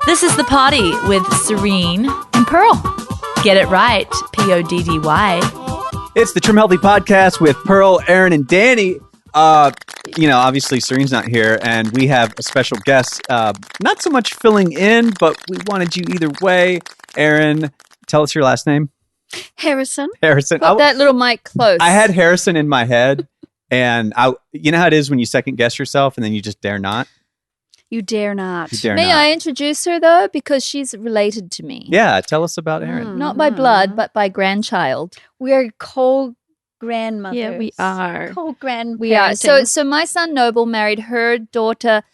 This is The Potty with Serene and Pearl. Get it right, Poddy. It's the Trim Healthy Podcast with Pearl, Erin, and Danny. Obviously Serene's not here, and we have a special guest, not so much filling in, but we wanted you either way. Erin, tell us your last name. Harrison. Put that little mic close. I had Harrison in my head, and you know how it is when you second guess yourself and then you just dare not? You dare not. May I introduce her, though? Because she's related to me. Yeah, tell us about Erin. Not by blood, but by grandchild. We're co-grandmothers. Yeah, we are. Co-grandparents. We are. So my son Noble married her daughter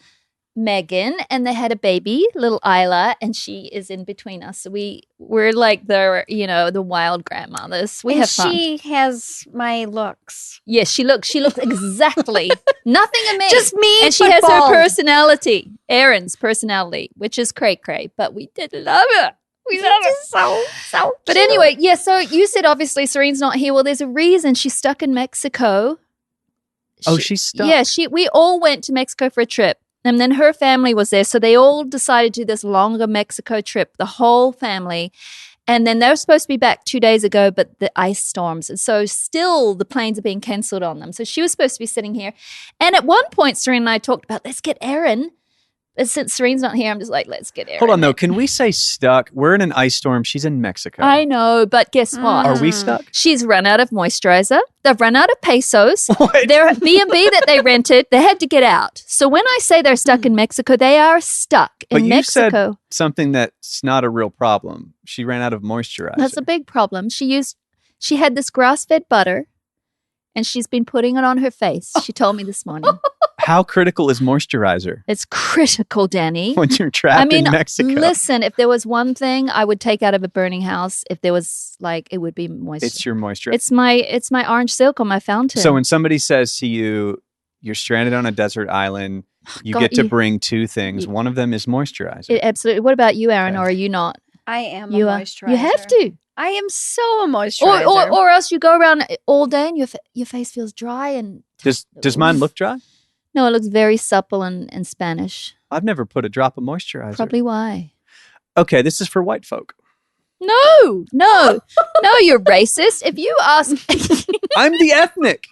Megan, and they had a baby, little Isla, and she is in between us. So we're like the wild grandmothers. We have fun. She has my looks. Yes, she looks exactly nothing of me. Just me. And she has her personality, Erin's personality, which is cray-cray, but we did love her. We love her. So But cute. anyway, yeah, so you said obviously Serene's not here. Well, there's a reason. She's stuck in Mexico. She's stuck? Yeah, we all went to Mexico for a trip. And then her family was there. So they all decided to do this longer Mexico trip, the whole family. And then they were supposed to be back 2 days ago, but the ice storms. And so still the planes are being canceled on them. So she was supposed to be sitting here. And at one point, Serene and I talked about, let's get Erin. But since Serene's not here, I'm just like, let's get Erin. Hold on, though. Can we say stuck? We're in an ice storm. She's in Mexico. I know, but guess what? Are we stuck? She's run out of moisturizer. They've run out of pesos. What? Their B&B that they rented, they had to get out. So when I say they're stuck in Mexico, they are stuck But in you Mexico. said something that's not a real problem. She ran out of moisturizer. That's a big problem. She had this grass-fed butter, and she's been putting it on her face. She told me this morning. How critical is moisturizer It's critical, Danny. when you're trapped in Mexico? Listen, if there was one thing I would take out of a burning house, if there was it would be moisture. It's your moisture. It's my orange silk on my fountain. So when somebody says to you, you're stranded on a desert island, you God, get to bring two things. One of them is moisturizer. Absolutely. What about you, Erin? Okay. Or are you not? I am You a are. moisturizer. You have to. I am so a moisturizer. Or else you go around all day and your face feels dry and Does mine look dry? no, it looks very supple and Spanish. I've never put a drop of moisturizer. Probably why. Okay, this is for white folk. No, you're racist. If you ask, I'm the ethnic.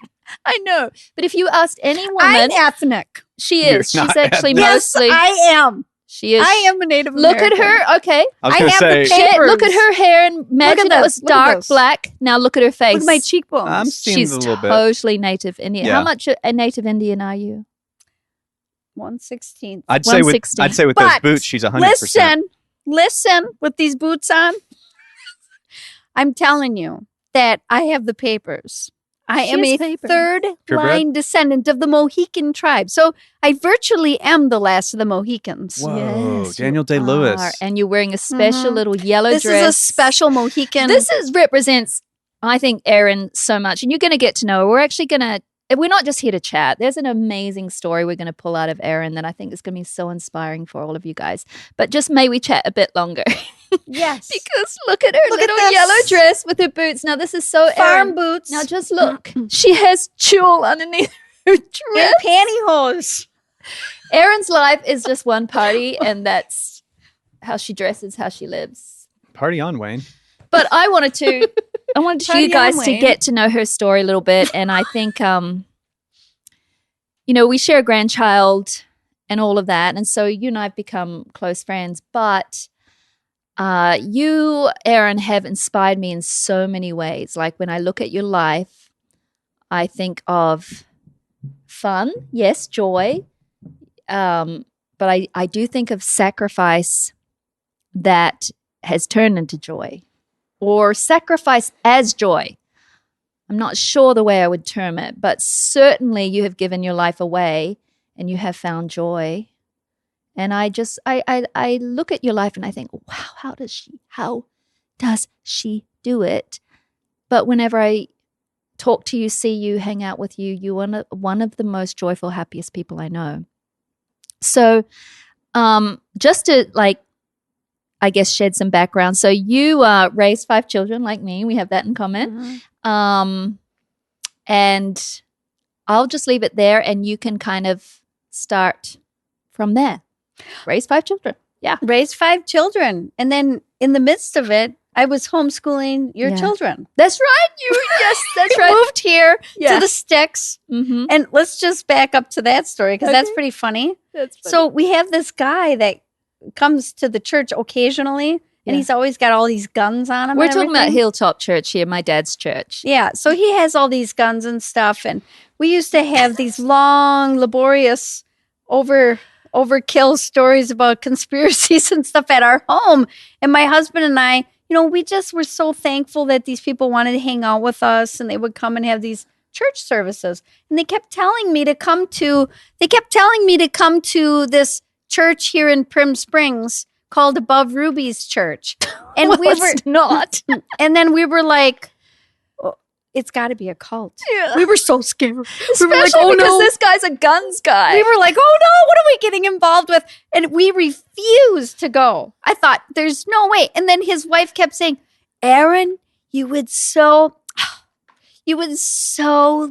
I know, but if you asked any woman, I'm ethnic. she You're is. She's not actually ethnic. mostly. I am. She is. I am a Native Look American. at her. Okay. I was I going to have the say, papers. Look at her hair and imagine it was this. Look at dark this. black. Now look at her face. Look at my cheekbones. I'm seeing She's a little bit. totally native Indian. Yeah. How much a native Indian are you? 1/16. I'd say with 160. those But boots, she's 100%. Listen, with these boots on, I'm telling you that I have the papers. I She am has a papers. third Purebred? line descendant of the Mohican tribe. So I virtually am the last of the Mohicans. Whoa, Yes, Daniel you Day-Lewis. are. And you're wearing a special Mhm. little yellow This dress. is a special Mohican. This represents, I think, Erin so much. And you're going to get to know her. We're not just here to chat. There's an amazing story we're going to pull out of Erin that I think is going to be so inspiring for all of you guys. But just may we chat a bit longer. yes. Because look at her Look at little this. yellow dress with her boots. Now, this is so Farm Erin. boots. Now, just look. She has tulle underneath her and dress. pantyhose. Erin's life is just one party, and that's how she dresses, how she lives. Party on, Wayne. But I wanted you Party guys on, to Wayne. get to know her story a little bit. And I think, we share a grandchild and all of that. And so you and I have become close friends. But you, Erin, have inspired me in so many ways. Like when I look at your life, I think of fun, yes, joy. But I do think of sacrifice that has turned into joy, or sacrifice as joy. I'm not sure the way I would term it, but certainly you have given your life away and you have found joy. And I look at your life and I think, wow, how does she do it? But whenever I talk to you, see you, hang out with you, you are one of the most joyful, happiest people I know. So just to I guess shed some background. So you raised 5 children like me. We have that in common. Mm-hmm. And I'll just leave it there and you can kind of start from there. Raise 5 children. raised 5 children. And then in the midst of it, I was homeschooling your Yeah. children. That's right. Yes, that's We right. moved here Yeah. to the sticks. Mm-hmm. And let's just back up to that story because that's pretty funny. That's So we have this guy that comes to the church occasionally, Yeah. and he's always got all these guns on him. We're and talking about everything. Hilltop Church here, my dad's church. Yeah, so he has all these guns and stuff, and we used to have these long, laborious, overkill stories about conspiracies and stuff at our home. And my husband and I, we just were so thankful that these people wanted to hang out with us, and they would come and have these church services. And they kept telling me to come to this church here in Prim Springs called Above Ruby's Church. And Well, it's not. and then we were like, it's got to be a cult. Yeah. We were so scared. Especially we were like, oh because no. this guy's a guns guy. We were like, oh no, what are we getting involved with? And we refused to go. I thought, there's no way. And then his wife kept saying, Erin, you would so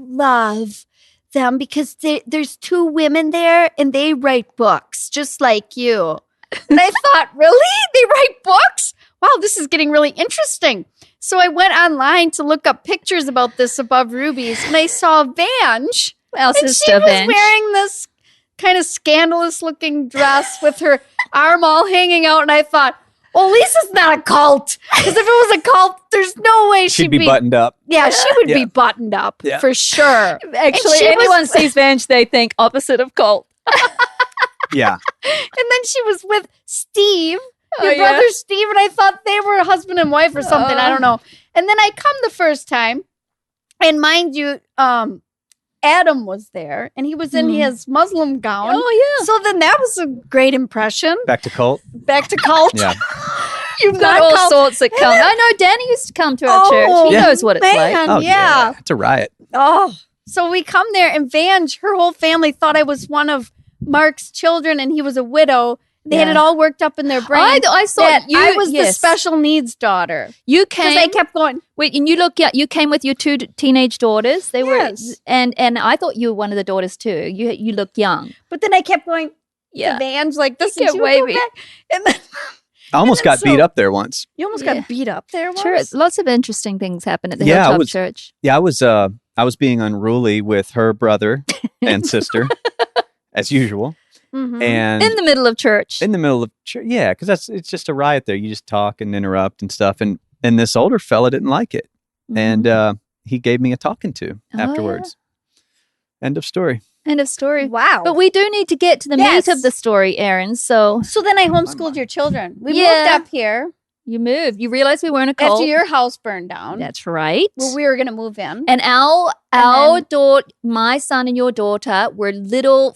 love them because there's 2 women there and they write books just like you. And I thought, really? They write books? Wow, this is getting really interesting. So I went online to look up pictures about this Above Ruby's, and I saw Vange. Our And sister she was Vange. wearing this kind of scandalous looking dress with her arm all hanging out. And I thought, well, at least it's not a cult. Because if it was a cult, there's no way She'd be buttoned up. Yeah, she would Yeah. be buttoned up Yeah. for sure. Actually, she anyone was- sees Vange, they think opposite of cult. Yeah. And then she was with Steve, your Oh, yeah? brother Steve, and I thought they were husband and wife or something. I don't know. And then I come the first time, and mind you, Adam was there, and he was in Mhm. his Muslim gown. Oh, yeah. So then that was a great impression. Back to cult. Back to cult. Yeah. You've Got got all cult. sorts that come. I know Danny used to come to our Oh, church. He Yeah. knows what it's like. Man, Oh, yeah. It's a riot. Oh, so we come there, and Vange, her whole family thought I was one of Mark's children, and he was a widow. They had Yeah. it all worked up in their brain. I thought that you. I was the yes. special needs daughter You because came. I kept going. Wait, and you came with your 2 teenage daughters. They Yes. were, and I thought you were one of the daughters too. You look young. But then I kept going Yeah. to Vange like this, You and get she would go wavy. back. And then I almost And then got beat so- up there once. you almost Yeah. got beat up there once. Sure, lots of interesting things happen at the Yeah, I Hilltop was- Church. Yeah, I was being unruly with her brother and sister, as usual. Mhm. And In the middle of church. in the middle of church, yeah, because it's just a riot there. You just talk and interrupt and stuff. And this older fella didn't like it, Mhm. and he gave me a talking to Oh, afterwards. End of story. End of story. Wow. But we do need to get to the Yes. meat of the story, Erin. So so then I homeschooled your children. We moved Yeah. up here you moved. You realized we weren't a cult. after your house burned down. That's right. Well, we were going to move in. And our then- daughter, my son and your daughter were little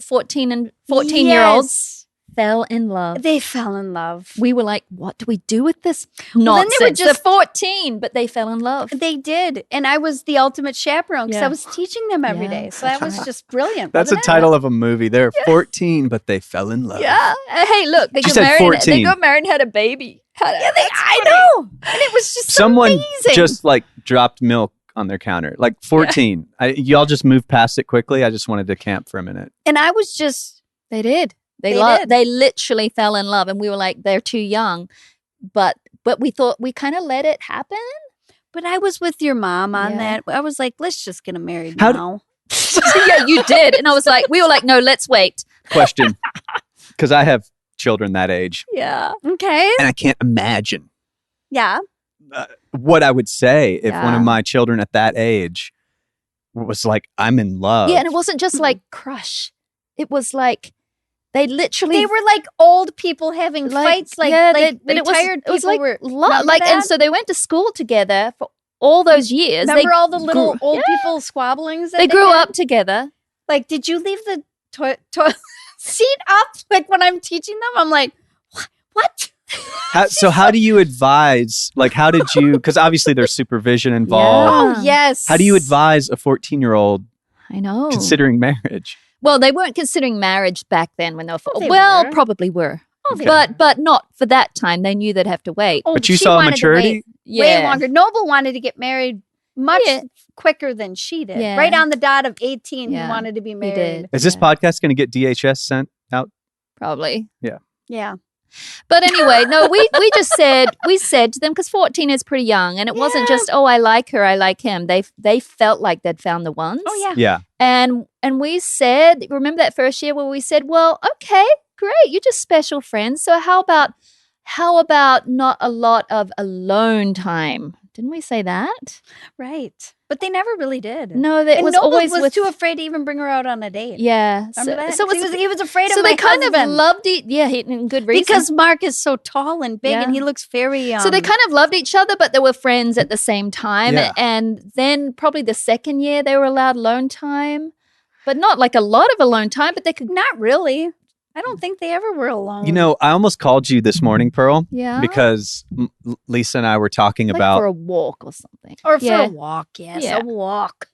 14-year-olds fell in love. They fell in love. We were like, what do we do with this Well, then nonsense? they were just- They're 14, but they fell in love. They did. And I was the ultimate chaperone because Yeah. I was teaching them every Yeah, day. So that was right. just brilliant. That's the wasn't it? title of a movie. They're 14, but they fell in love. Yeah. Hey, look, they She got said married. 14. They got married and had a baby. I know. And it was just Someone amazing. just like dropped milk on their counter, like 14. Y'all just moved past it quickly. I just wanted to camp for a minute. And I was just, They did. They did. They literally fell in love, and we were like, they're too young. But we thought we kind of let it happen. but I was with your mom on Yeah. that. I was like, let's just get them married How now. Yeah, you did. And we were like, no, let's wait. Question, because I have children that age, Yeah. Okay. and I can't imagine Yeah. what I would say if one Yeah. of my children at that age was like, I'm in love. Yeah, and it wasn't just like crush. It was like they literally They were like old people having fights, like but retired it was people like were. love. remember Like, and that? so they went to school together for all those years. Remember all the little grew- old yeah. people squabblings? That They grew had? up together. Like, did you leave the toilet seat up? Like when I'm teaching them, I'm like, what? How do you advise? Like, how did you? Because obviously there's supervision involved. Oh yes. How do you advise a 14-year-old I know. considering marriage? Well, they weren't considering marriage back then when they were. Oh, they well, were. probably were, Okay. but not for that time. They knew they'd have to wait. Oh, But you she saw wanted to maturity. wait Yeah. way longer. Noble wanted to get married much Yeah. quicker than she did. Yeah. Right on the dot of 18, Yeah. he wanted to be He married. did. Is this Yeah. podcast going to get DHS sent out? Probably. Yeah. But anyway, no, we just said to them, because 14 is pretty young, and it wasn't just, oh, I like her, I like him. They felt like they'd found the ones. Oh yeah. Yeah. And we said, remember that first year where we said, well, okay, great, you're just special friends. So how about not a lot of alone time? Didn't we say that? Right. But they never really did. No, that And was Noble always was too afraid to even bring her out on a date. Yeah. Remember that? So he was afraid of so my they kind husband. of loved it. Yeah, in good reason. Because Mark is so tall and big, Yeah. and he looks very. So they kind of loved each other, but they were friends at the same time. Yeah. And then probably the second year they were allowed alone time, but not like a lot of alone time. But they could. Not really. I don't think they ever were alone. You know, I almost called you this morning, Pearl. Yeah. Because Lisa and I were talking Like about for a walk or something. Or for Yeah. a walk. Yes, Yeah. a walk.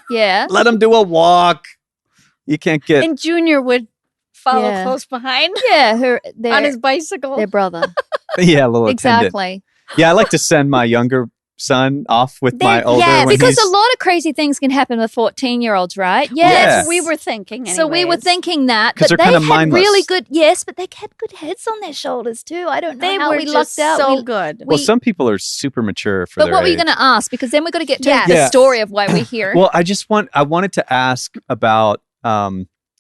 Yeah. let them do a walk. You can't get And Junior would follow Yeah. close behind Yeah. on his bicycle. their brother. a little attendant. Exactly. Yeah, I like to send my younger son off with my They- older yes. when Because he's a lot of crazy things can happen with 14-year-olds, right? Well, Yes. that's what we were thinking. So we were anyways. thinking that, 'Cause but they're they kinda had mindless. really good, yes, but they had good heads on their shoulders too. I don't know They how were we just lucked out. so We- good. well, we- some people are super mature for But their what were you age. going to ask? Because then we're going to get to Yes. the Yeah. story of why we're here. Well, I wanted to ask about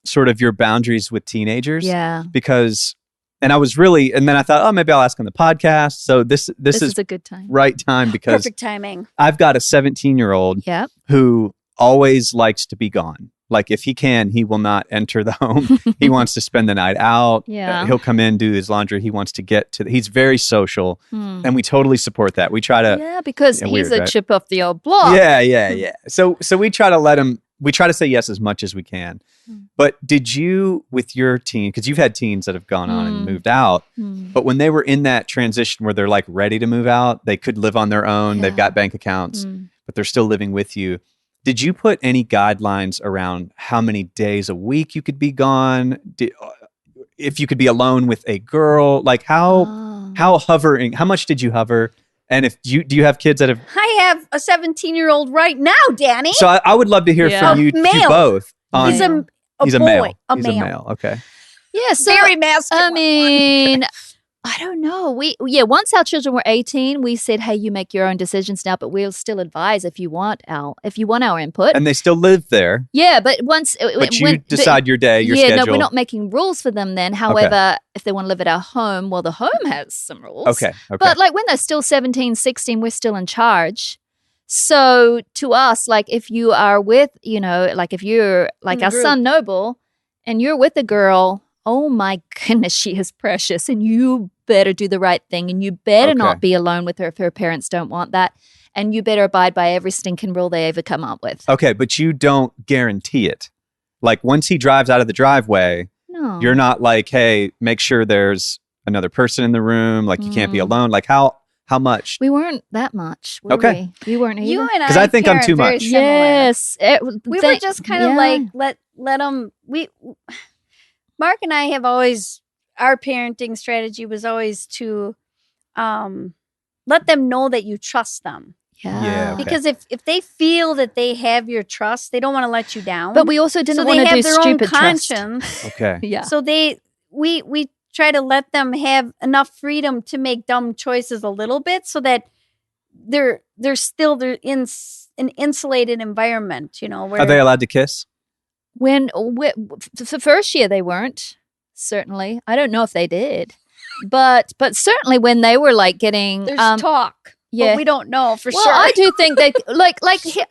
sort of your boundaries with teenagers. yeah, Because, and I was really, and then I thought, oh, maybe I'll ask on the podcast. So this this is is a good time. right time because Perfect timing. I've got a 17-year-old Yep. who always likes to be gone. Like if he can, he will not enter the home. He wants to spend the night out. Yeah. He'll come in, do his laundry. He wants to get to, he's very social Hmm. and we totally support that. We try to, Yeah, because yeah, he's weird, a right? chip off the old block. yeah. So we try to let him, we try to say yes as much as we can. But did you, with your teen, because you've had teens that have gone on and moved out, Hmm. but when they were in that transition where they're like ready to move out, they could live on their own, they've Yeah. got bank accounts, Hmm. but they're still living with you. Did you put any guidelines around how many days a week you could be gone? If you could be alone with a girl, like Oh. how much did you hover? And if do you have kids that have, I have a 17-year-old right now, Danny. so I would love to hear Yeah. from you Male. two both. On, He's a he's a boy. male. A He's male. a male. Okay. Yeah, so Very masculine. I mean, I don't know. Once our children were 18, we said, "Hey, you make your own decisions now, but we'll still advise if you want our input." And they still live there, Yeah, but once but you decide your day, your schedule. no, we're not making rules for them then. However, if they want to live at our home, well, the home has some rules. Okay. But like when they're still 17, 16, we're still in charge. So to us, like if you are with, like if you're like In the our group. son Noble and you're with a girl, oh my goodness, she is precious and you better do the right thing and you better Okay. not be alone with her if her parents don't want that. And you better abide by every stinking rule they ever come up with. Okay, but you don't guarantee it. Like once he drives out of the driveway, No. you're not like, hey, make sure there's another person in the room. Like you can't be alone. Like how much? We weren't that much, were Okay. we? You weren't either? You and 'Cause I think I'm parent too very much. similar. Yes. We were just kind of like let them. Mark and I have always, our parenting strategy was always to let them know that you trust them. Yeah, okay. Because if they feel that they have your trust, they don't want to let you down. But we also so didn't they want to have do their own stupid trust. conscience. Okay. Yeah. So we try to let them have enough freedom to make dumb choices a little bit, so that they're in an insulated environment. Where Are they allowed to kiss? The first year they weren't, certainly. I don't know if they did. But certainly when they were like getting there's talk. yeah. But we don't know for Well, sure. I do think that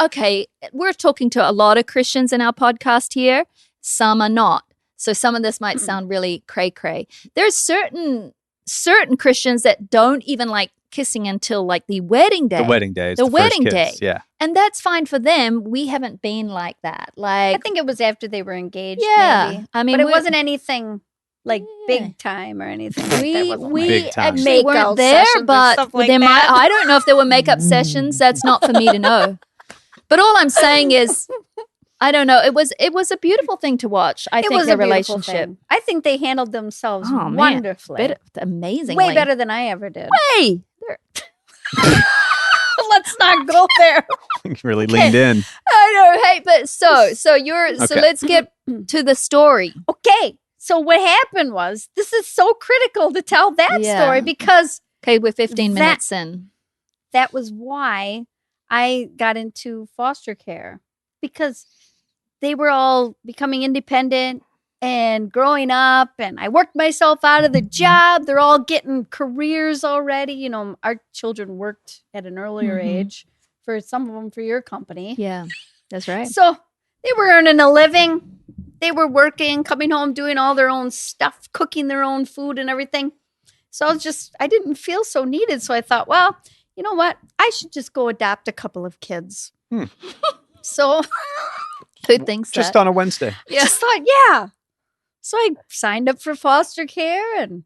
okay, we're talking to a lot of Christians in our podcast here. Some are not. So some of this might sound really cray-cray. There's certain Christians that don't even like kissing until like the wedding day. The wedding day. Is The first wedding kiss. day. Yeah. And that's fine for them. We haven't been like that. I Like think it was after they were engaged. yeah. maybe. I mean but it we- wasn't anything like Yeah. big time or anything. Like that. We Wasn't we Big time. actually Makeout weren't there, sessions or but stuff like there might. that. I don't know if there were makeup sessions. That's not for me to know. But all I'm saying is, I don't know. It was a beautiful thing to watch. I it think was their a beautiful relationship. thing. I think they handled themselves Oh, man. wonderfully. Amazingly. Way better than I ever did. Hey, Let's not go there. Really leaned in. I know. Hey, but so let's get to the story. Okay. So what happened was, this is so critical to tell that Yeah. story because Okay, we're 15 That- minutes in. that was why I got into foster care, because they were all becoming independent and growing up, and I worked myself out of the job. They're all getting careers already. You know, our children worked at an earlier Mhm. age, for some of them for your company. Yeah, that's right. So they were earning a living. They were working, coming home, doing all their own stuff, cooking their own food and everything. So I didn't feel so needed. So I thought, well, you know what? I should just go adopt a couple of kids. So Who thinks Just that? on a Wednesday. just thought, yeah. So I signed up for foster care, and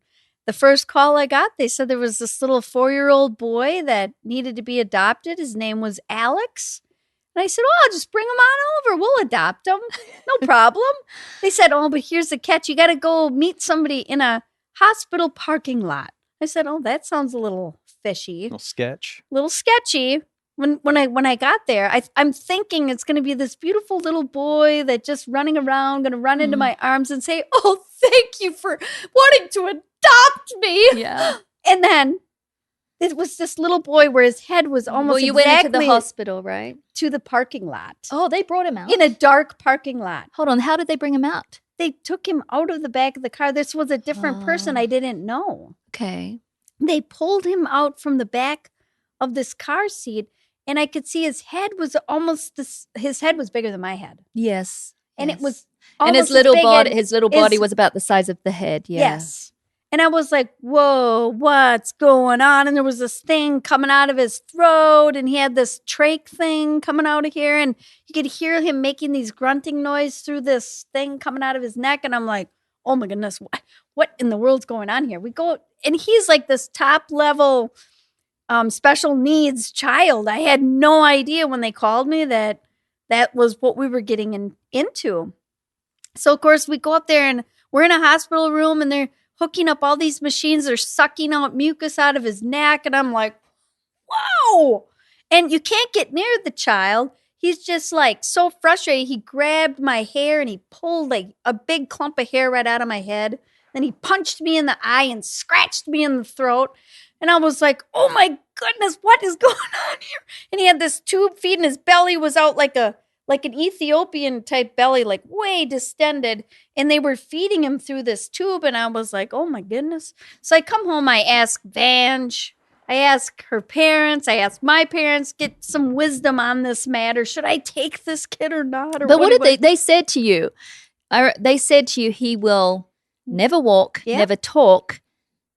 the first call I got, they said there was this little 4-year-old boy that needed to be adopted. His name was Alex. And I said, oh, I'll just bring him on over. We'll adopt him. No problem. They said, oh, but here's the catch. You got to go meet somebody in a hospital parking lot. I said, oh, that sounds a little fishy, Little sketch. a little sketchy. When I got there, I'm thinking it's going to be this beautiful little boy that just running around, going to run into my arms and say, oh, thank you for wanting to adopt me. Yeah. And then it was this little boy where his head was almost Well, you exactly went into the hospital, right? to the parking lot. Oh, they brought him out. In a dark parking lot. Hold on. How did they bring him out? They took him out of the back of the car. This was a different person I didn't know. Okay. They pulled him out from the back of this car seat, and I could see his head was almost this. His head was bigger than my head, Yes. and yes. it was And almost his little as big body, as- his little body was about the size of the head. Yeah. Yes. And I was like, whoa, what's going on? And there was this thing coming out of his throat, and he had this trach thing coming out of here, and you could hear him making these grunting noise through this thing coming out of his neck. And I'm like, oh my goodness, what in the world's going on here? We go, and he's like this top level special needs child. I had no idea when they called me that was what we were getting into. So of course we go up there, and we're in a hospital room, and they're hooking up all these machines. They're sucking out mucus out of his neck. And I'm like, whoa. And you can't get near the child. He's just like so frustrated. He grabbed my hair and he pulled like a big clump of hair right out of my head. Then he punched me in the eye and scratched me in the throat. And I was like, oh my goodness, what is going on here? And he had this tube feed, and his belly was out like an Ethiopian type belly, like way distended. And they were feeding him through this tube. And I was like, oh my goodness. So I come home, I ask Vange, I ask her parents, I ask my parents, get some wisdom on this matter. Should I take this kid or not? Or But what did they said to you? They said to you, he will never walk, Yeah. never talk,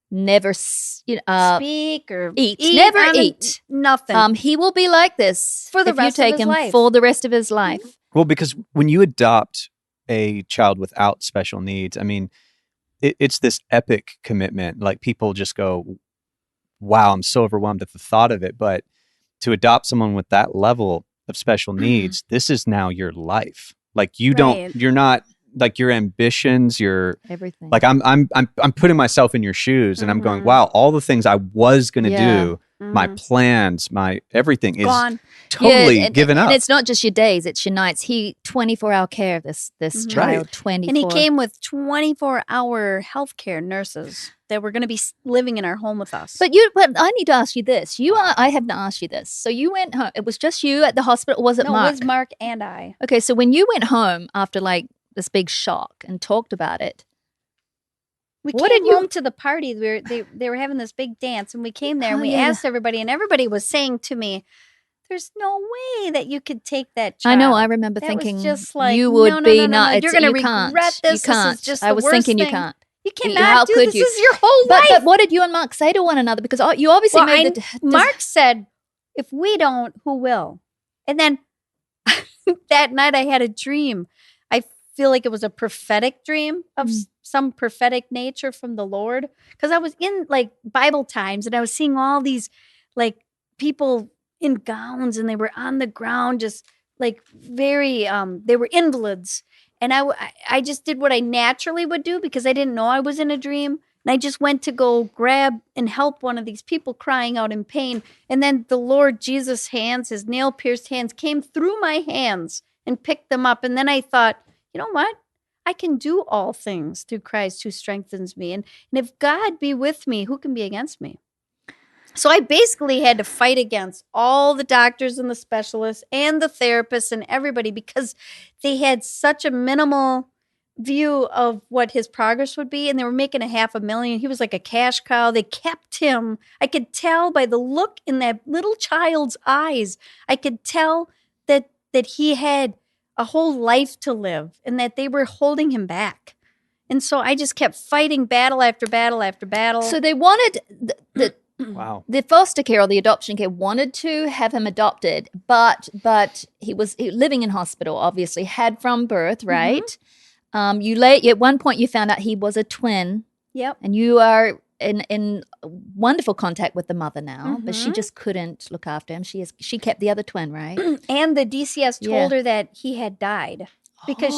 never speak or eat. Never on eat. nothing. He will be like this For the if rest you of take his him life. for the rest of his life. Well, because when you adopt a child without special needs, I mean, it's this epic commitment. Like people just go, wow, I'm so overwhelmed at the thought of it. But to adopt someone with that level of special needs, this is now your life. Like Right. you're not like your ambitions, Everything. like I'm putting myself in your shoes, and I'm going, Mhm. wow, all the things I was going to Yeah. do, my Mhm. plans, my everything is Gone. totally and, given up. And it's not just your days, it's your nights. 24-hour care of this Mhm. child, Right. 24. And he came with 24-hour healthcare nurses that were going to be living in our home with us. But I need to ask you this. I haven't asked you this. So you went home. It was just you at the hospital. Or was it no, Mark? it was Mark and I. Okay, so when you went home after like this big shock and talked about it, We What came did you- home to the party. They were having this big dance, and we came there and Oh, we yeah. asked everybody, and everybody was saying to me, "There's no way that you could take that I child." know. I remember That thinking was just like, you would no, no, be no, no, not. no. it's- You're going to you can't. regret this. You can't. This is just I the was worst thinking you thing. can't. You How cannot do could this. you? This is your whole But life. what did you and Mark say to one another? Because you obviously Well, made the Mark said, "If we don't, who will?" And then that night I had a dream. I feel like it was a prophetic dream of some prophetic nature from the Lord, because I was in like Bible times, and I was seeing all these like people in gowns, and they were on the ground just like very they were invalids. And I just did what I naturally would do because I didn't know I was in a dream. And I just went to go grab and help one of these people crying out in pain. And then the Lord Jesus' hands, his nail-pierced hands, came through my hands and picked them up. And then I thought, you know what? I can do all things through Christ who strengthens me. And if God be with me, who can be against me? So I basically had to fight against all the doctors and the specialists and the therapists and everybody because they had such a minimal view of what his progress would be. And they were making $500,000. He was like a cash cow. They kept him. I could tell by the look in that little child's eyes. I could tell that he had a whole life to live and that they were holding him back. And so I just kept fighting battle after battle after battle. So they wanted Wow. the foster care or the adoption care wanted to have him adopted, but he was living in hospital, obviously, had from birth, right? At one point you found out he was a twin. Yep. And you are in wonderful contact with the mother now, but she just couldn't look after him. She kept the other twin, right? And the DCS told her that he had died because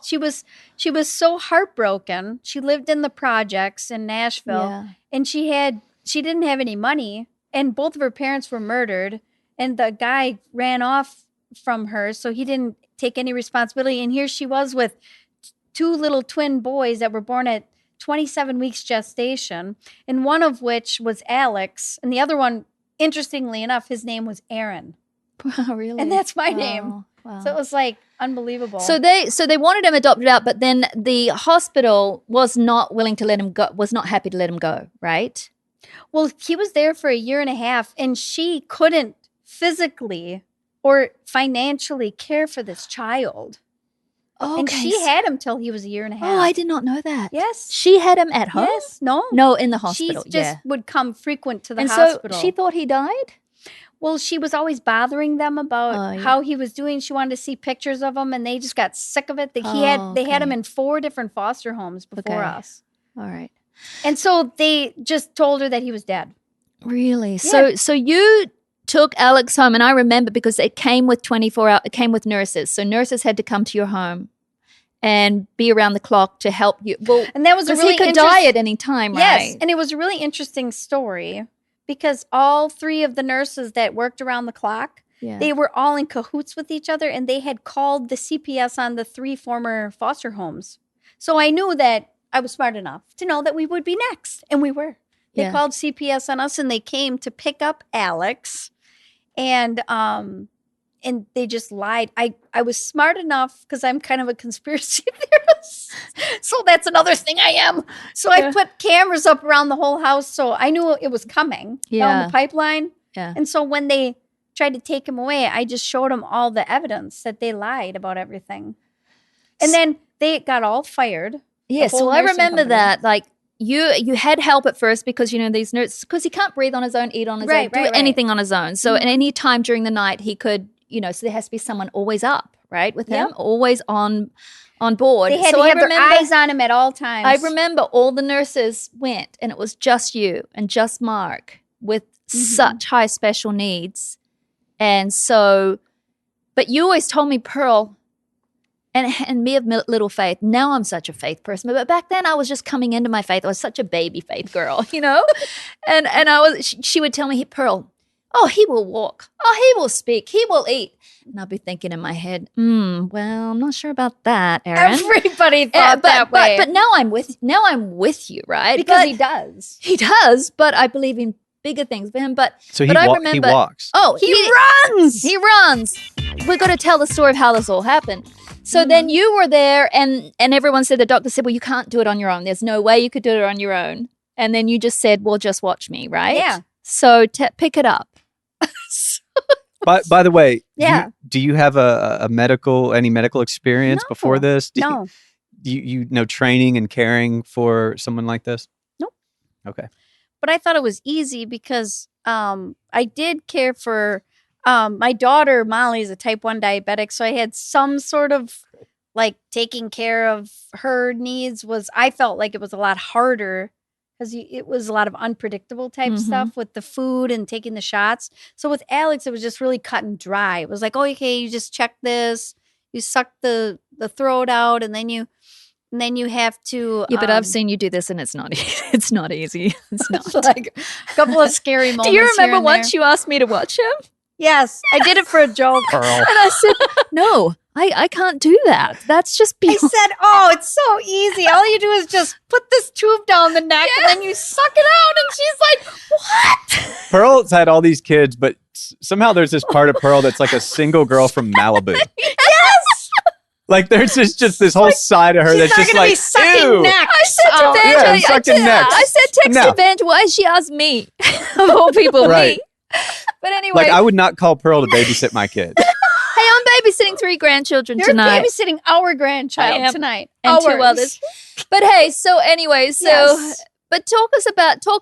she was so heartbroken. She lived in the projects in Nashville and she didn't have any money and both of her parents were murdered and the guy ran off from her, so he didn't take any responsibility. And here she was with 2 little twin boys that were born at 27 weeks gestation, and one of which was Alex, and the other one, interestingly enough, his name was Erin. Wow, really? And that's my name. Wow. So it was like unbelievable. So they wanted him adopted out, but then the hospital was not willing to let him go, was not happy to let him go, right? Well, he was there for 1.5 years, and she couldn't physically or financially care for this child. Oh, and she had him till he was 1.5 years. Oh, I did not know that. Yes. She had him at home? Yes. No. No, in the hospital. She just would come frequent to the and hospital. So she thought he died? Well, she was always bothering them about how he was doing. She wanted to see pictures of him, and they just got sick of it. They had him in 4 different foster homes before us. All right. And so they just told her that he was dead. Really? Yeah. So you took Alex home, and I remember because it came with 24 hours. It came with nurses. So nurses had to come to your home and be around the clock to help you. Well, and that was a really he could die at any time, right? Yes, and it was a really interesting story because all 3 of the nurses that worked around the clock, they were all in cahoots with each other, and they had called the CPS on the 3 former foster homes. So I knew that I was smart enough to know that we would be next, and we were. They called CPS on us, and they came to pick up Alex, and they just lied. I was smart enough because I'm kind of a conspiracy theorist. So that's another thing I am. So I put cameras up around the whole house, so I knew it was coming down the pipeline. Yeah. And so when they tried to take him away, I just showed them all the evidence that they lied about everything. And then they got all fired. Yeah, so I remember that, like, you had help at first because, these nurses, because he can't breathe on his own, eat on his own, do anything on his own. So at any time during the night he could, so there has to be someone always up, right, with him, always on board. They had to have their eyes on him at all times. I remember all the nurses went, and it was just you and just Mark with such high special needs. And so, but you always told me, Pearl, and me of little faith. Now I'm such a faith person, but back then I was just coming into my faith. I was such a baby faith girl, and she would tell me, Pearl, oh, he will walk. Oh, he will speak. He will eat. And I'll be thinking in my head, well, I'm not sure about that, Erin. Everybody thought that way. But now I'm with you, right? Because he does. He does, but I believe in bigger things for him. But so I remember, he walks. Oh, he runs. He runs. We're going to tell the story of how this all happened. So then you were there, and everyone said, the doctor said, well, you can't do it on your own. There's no way you could do it on your own. And then you just said, well, just watch me, right? Yeah. So pick it up. By the way, do you have any medical experience before this? No. Do you know training and caring for someone like this? Nope. Okay. But I thought it was easy because I did care for my daughter, Molly, is a type 1 diabetic. So I had some sort of like taking care of her needs I felt like it was a lot harder because it was a lot of unpredictable type stuff with the food and taking the shots. So with Alex, it was just really cut and dry. It was like, oh, okay, you just check this, you suck the throat out, and then you have to. Yeah, but I've seen you do this, and it's not it's not easy. It's not. It's like a couple of scary moments. Do you remember once you asked me to watch him? Yes, I did it for a joke. Pearl. And I said, no, I can't do that. That's just I beyond. said, oh, it's so easy. All you do is just put this tube down the neck and then you suck it out. And she's like, what? Pearl's had all these kids, but somehow there's this part of Pearl that's like a single girl from Malibu. Yes. Like there's just this whole side of her She's that's not just going to like, be sucking ew. necks. I said to out. Vange, Yeah, sucking necks. I said, text No. to Vange, why she asked me? Of all people, Right. me. But anyway, Like I would not call Pearl to babysit my kid. hey, I'm babysitting 3 grandchildren You're tonight. babysitting our I grandchild am. tonight. And 2 Ours. others. But hey, so anyway, so Yes. but talk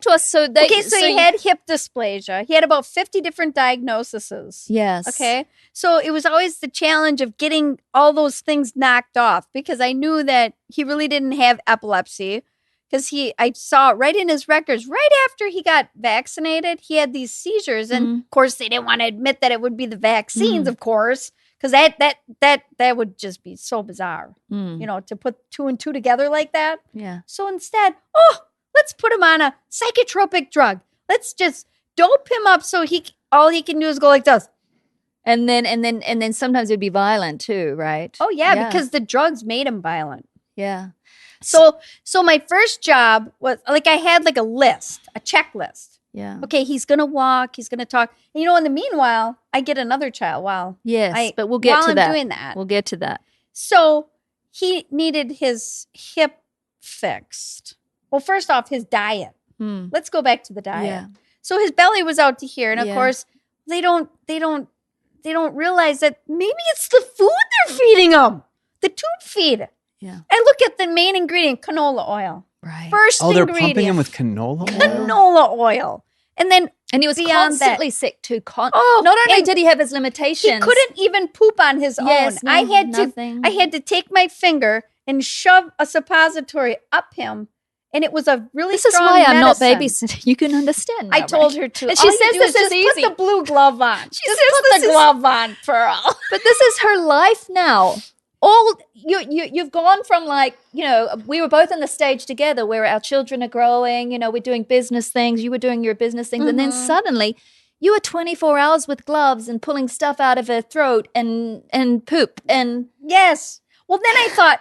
to us. So they Okay, so he had hip dysplasia. He had about 50 different diagnoses. yes, Okay. So it was always the challenge of getting all those things knocked off because I knew that he really didn't have epilepsy because I saw it right in his records. Right after he got vaccinated, he had these seizures. And of course, they didn't want to admit that it would be the vaccines, of course, because that would just be so bizarre, you know, to put 2 and 2 together like that. yeah. So instead, let's put him on a psychotropic drug. Let's just dope him up so all he can do is go like this. And then sometimes it'd be violent too, right? Oh yeah, because the drugs made him violent. yeah. So my first job was like I had like a checklist. Yeah. Okay, he's gonna walk, he's gonna talk. And, you know, in the meanwhile, I get another child. Wow. Yes, but we'll get while to I'm that. doing that. We'll get to that. So he needed his hip fixed. Well, first off, his diet. Let's go back to the diet. Yeah. So his belly was out to here, and of Yeah. course, they don't realize that maybe it's the food they're feeding him, the tube feed. Yeah. And look at the main ingredient, canola oil. Right. First Oh, they're ingredient, pumping him with canola oil? canola oil. And then And he was beyond constantly sick too. Not Oh, only and did he have his he limitations, couldn't even poop on his Yes, own. I had nothing. to take my finger and shove a suppository up him, and it was a really This is strong why I'm not medicine. babysitting. You can understand. I now, told right? her to. And she All you says do this is just is easy. Put the blue glove on. She says put this the is- glove on, Pearl. But this is her life now. You've gone from like, you know, we were both on the stage together where our children are growing, you know, we're doing business things, you were doing your business things, and then suddenly you were 24 hours with gloves and pulling stuff out of her throat and poop and Yes. Well, then I thought,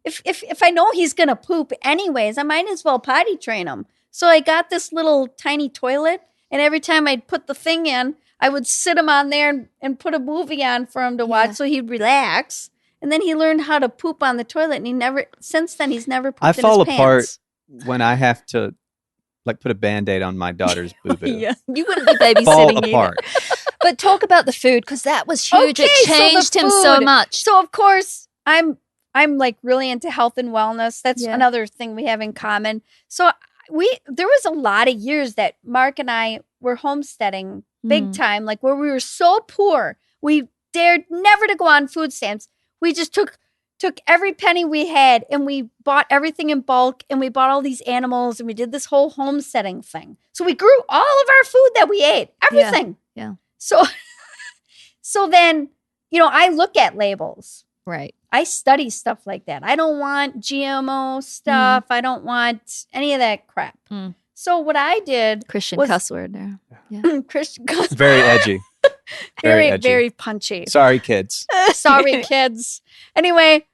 if I know he's gonna poop anyways, I might as well potty train him. So I got this little tiny toilet, and every time I'd put the thing in, I would sit him on there and put a movie on for him to watch, so he'd relax. And then he learned how to poop on the toilet, and since then he's never pooped I in his fall pants. apart when I have to like put a Band-Aid on my daughter's boo-boo. you wouldn't be babysitting Fall either. apart. But talk about the food, because that was huge. Okay, It so the changed him so food. much. So of course I'm like really into health and wellness. That's Yeah. another thing we have in common. So there was a lot of years that Mark and I were homesteading big time, like where we were so poor, we dared never to go on food stamps. We just took every penny we had and we bought everything in bulk, and we bought all these animals, and we did this whole homesteading thing. So we grew all of our food that we ate, everything. Yeah. So then, you know, I look at labels. Right. I study stuff like that. I don't want GMO stuff. I don't want any of that crap. So what I did, Christian was- cuss word there. Yeah. Christian, Very edgy. very, edgy. very punchy. Sorry, kids. Sorry, kids. Anyway,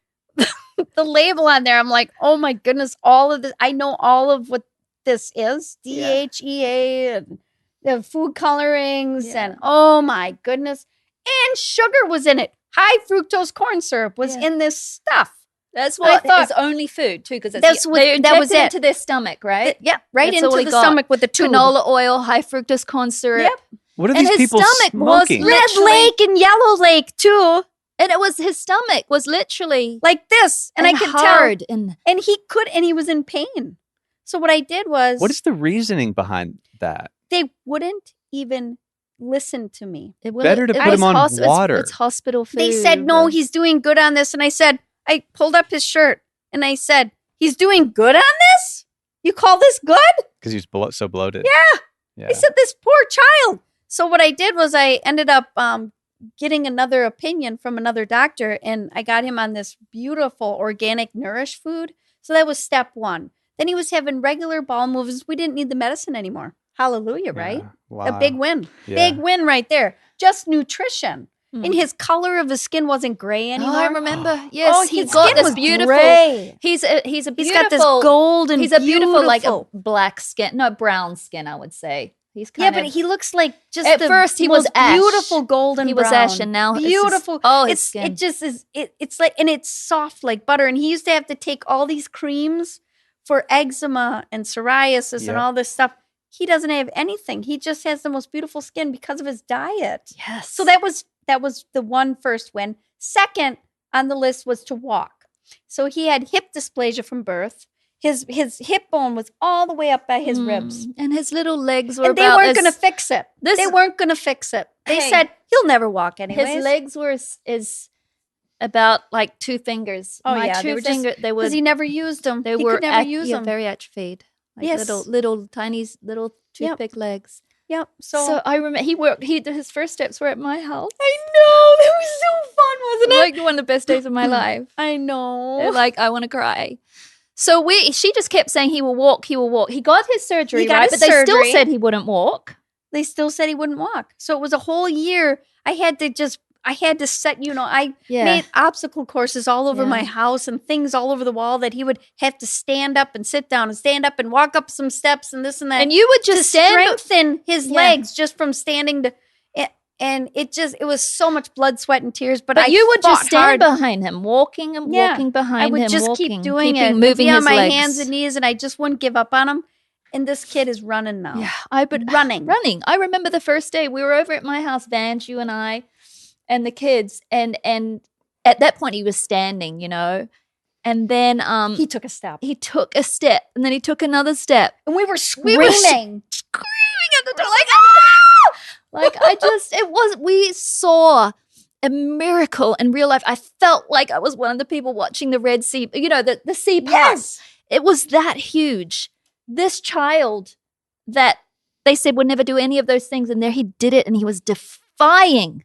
the label on there, I'm like, oh my goodness, all of this. I know all of what this is. DHEA and the food colorings, and oh my goodness. And sugar was in it. High fructose corn syrup was in this stuff. That's I what thought- is only food too, because That they was inject it it. into their stomach, right? Yeah, right That's all into he the got. stomach with the tube. Canola oil, high fructose corn syrup. Yep. What are And these his people stomach was smoking? lit- Red literally- Lake and Yellow Lake too, And it was his stomach was literally like this, and I could hard tell. and And he was in pain. So what I did was, What is the reasoning behind that? they wouldn't even listen to me. Better to put him on water. It's hospital food. They said, no, he's doing good on this. And I pulled up his shirt and I said, he's doing good on this? You call this good? Because he's so bloated. Yeah. I said, this poor child. So what I did was I ended up getting another opinion from another doctor, and I got him on this beautiful organic nourish food. So that was step one. Then he was having regular bowel movements. We didn't need the medicine anymore. Hallelujah, right? Wow. A big win. Yeah. Big win right there. Just nutrition. And his color of his skin wasn't gray anymore. Oh, I remember. Yes, Oh, he's his got skin this was beautiful. gray. He's a He's beautiful. got this golden, He's a beautiful, like a beautiful- black skin, no, brown skin, I would say. He's Yeah, kind but of. he looks like just At the first he was most ash. beautiful golden He was brown. ash, and now it's beautiful. just- his skin. It just is. It's like, and it's soft like butter. And he used to have to take all these creams for eczema and psoriasis Yep. and all this stuff. He doesn't have anything. He just has the most beautiful skin because of his diet. Yes. So that was the one first win. Second on the list was to walk. So he had hip dysplasia from birth. His hip bone was all the way up by his ribs. And his little legs were And they about weren't as- going to fix it. They weren't going to fix it. They Hey. said, he'll never walk anyways. His legs were is about like 2 fingers. Oh, My yeah, two they were just- finger. They were. Because he never used them. They he were could never use them. very atrophied. Like Yes. little tiny little toothpick legs. Yep. So I remember his first steps were at my house. I know. That was so fun, wasn't it? Like one of the best days of my life. I know. And, like I want to cry. So she just kept saying he will walk, he will walk. He got his surgery, He got right? his But they still surgery. said he wouldn't walk. They still said he wouldn't walk. So it was a whole year. I had to set, I Yeah. made obstacle courses all over Yeah. my house and things all over the wall that he would have to stand up and sit down and stand up and walk up some steps and this and that. And you would to just stand. strengthen his Yeah. legs just from standing to, and it was so much blood, sweat, and tears. But But I you would just fought stand hard. behind him, walking and Yeah. walking behind I would him, just walking, keep doing keeping, it, moving be on his my legs. hands and knees, and I just wouldn't give up on him. And this kid is running now. Yeah, running. I remember the first day we were over at my house, Vange, you and I, and the kids, and at that point he was standing, and then He took a step, he took a step, and then he took another step. and we were We screaming. were screaming at the door, like, ah! Like we saw a miracle in real life. I felt like I was one of the people watching the Red Sea, the sea part. Yes. It was that huge. This child that they said would never do any of those things, and there he did it, and he was defying,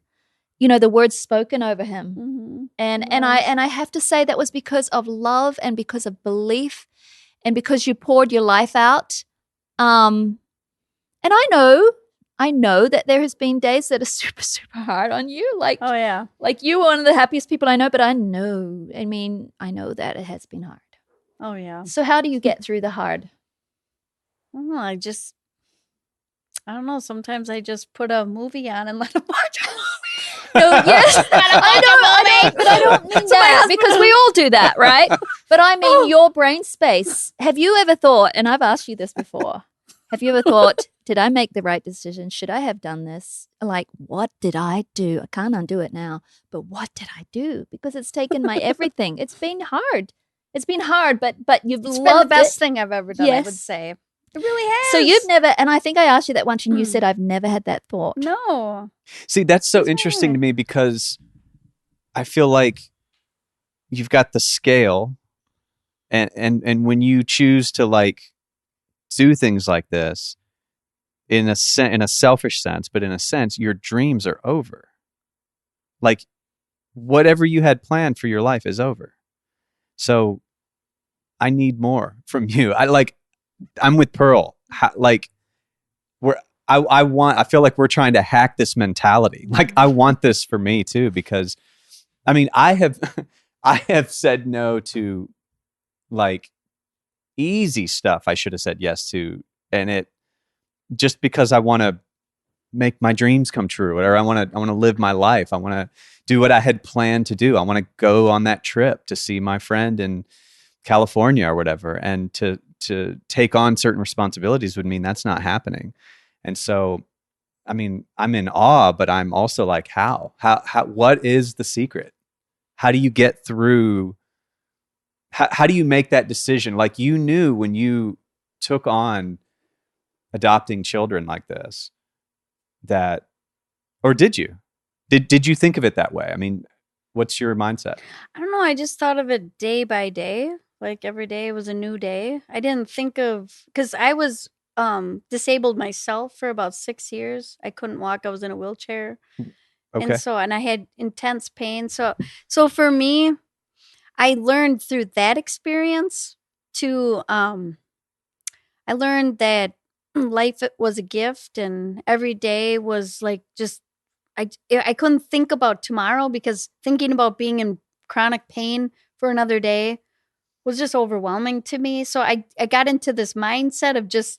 the words spoken over him. Mm-hmm. And I have to say that was because of love and because of belief and because you poured your life out. And I know that there has been days that are super, super hard on you. Like, Oh yeah. like you were one of the happiest people I know, but I know that it has been hard. Oh yeah. So how do you get through the hard? I don't know. Sometimes I just put a movie on and let him watch a movie. No, yes, I know, but I don't mean that because we all do that, right? But I mean your brain space. Have you ever thought, and I've asked you this before, have you ever thought, did I make the right decision? Should I have done this? Like, what did I do? I can't undo it now, but what did I do? Because it's taken my everything. It's been hard. It's been hard, but you've It's loved been the best it. thing I've ever done. I would Yes. say it really has. So you've never, and I think I asked you that once, and you said I've never had that thought. no. See, that's so interesting to me because I feel like you've got the scale, and when you choose to like do things like this, in a selfish sense, but in a sense, your dreams are over. Like whatever you had planned for your life is over. So I need more from you. I'm with Pearl. I feel like we're trying to hack this mentality. Like I want this for me too, because I mean, I have said no to like easy stuff I should have said yes to. And it just because I want to make my dreams come true, or I want to live my life. I want to do what I had planned to do. I want to go on that trip to see my friend in California or whatever. And to take on certain responsibilities would mean that's not happening. And so, I mean, I'm in awe, but I'm also like, how, what is the secret? How do you get through? How do you make that decision? Like you knew when you took on adopting children like this, or did you? Did you think of it that way? I mean, what's your mindset? I don't know. I just thought of it day by day. Like every day was a new day. I didn't think of, because I was disabled myself for about 6 years. I couldn't walk. I was in a wheelchair. Okay. And I had intense pain. So for me, I learned through that experience I learned that life was a gift, and every day was like just I couldn't think about tomorrow because thinking about being in chronic pain for another day was just overwhelming to me. So I got into this mindset of just